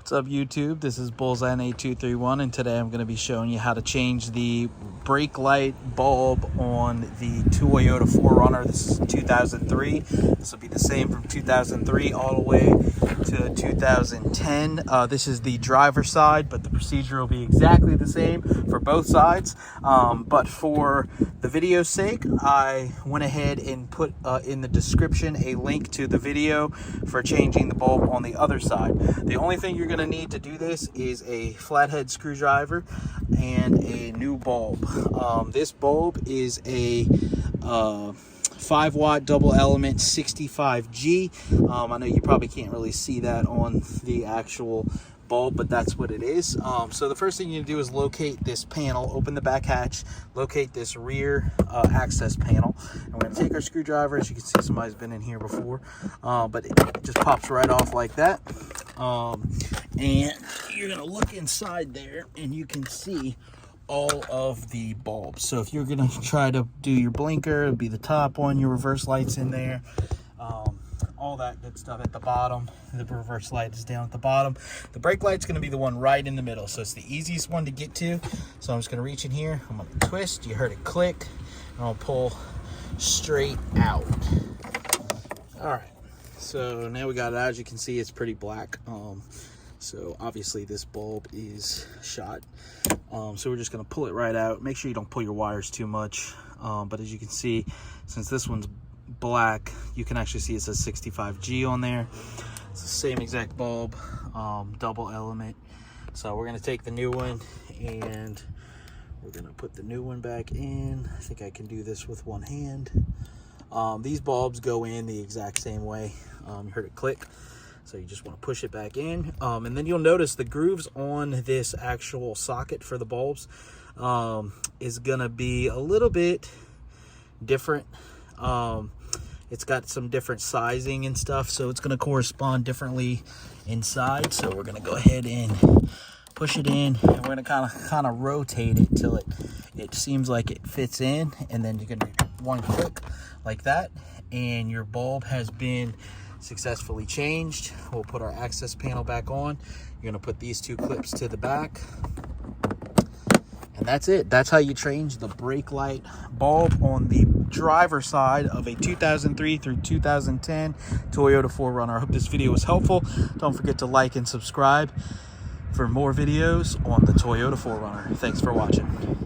What's up, YouTube? This is Bullseye8231, and today I'm going to be showing you how to change the brake light bulb on the Toyota 4Runner. This is 2003. This will be the same from 2003 all the way to 2010. This is the driver's side, but the procedure will be exactly the same for both sides. But for the video's sake, I went ahead and put in the description a link to the video for changing the bulb on the other side. The only thing you're going to need to do this is a flathead screwdriver and a new bulb. This bulb is a 5-watt double element 65G. I know you probably can't really see that on the actual bulb, but that's what it is. So the first thing you do is locate this panel, open the back hatch, locate this rear access panel, and we're going to take our screwdriver. As you can see, somebody's been in here before, but it just pops right off like that. And you're going to look inside there and you can see all of the bulbs. So if you're going to try to do your blinker, it'll be the top one, your reverse light's in there, all that good stuff at the bottom. The reverse light is down at the bottom. The brake light's going to be the one right in the middle, so it's the easiest one to get to. So I'm just going to reach in here, I'm going to twist, you heard it click, and I'll pull straight out. All right, so now we got it out. As you can see, it's pretty black. So obviously this bulb is shot. So we're just going to pull it right out. Make sure you don't pull your wires too much. But as you can see, since this one's black, you can actually see it says 65G on there. It's the same exact bulb, double element. So we're going to take the new one and we're going to put the new one back in. I think I can do this with one hand. These bulbs go in the exact same way. You heard it click. So you just want to push it back in. And then you'll notice the grooves on this actual socket for the bulbs is going to be a little bit different. It's got some different sizing and stuff, so it's going to correspond differently inside. So we're going to go ahead and push it in, and we're going to kind of rotate it till it seems like it fits in, and then you can do one click like that, and your bulb has been successfully changed. We'll put our access panel back on. You're going to put these two clips to the back, and that's it. That's how you change the brake light bulb on the driver's side of a 2003 through 2010 Toyota 4Runner. I hope this video was helpful. Don't forget to like and subscribe for more videos on the Toyota 4Runner. Thanks for watching.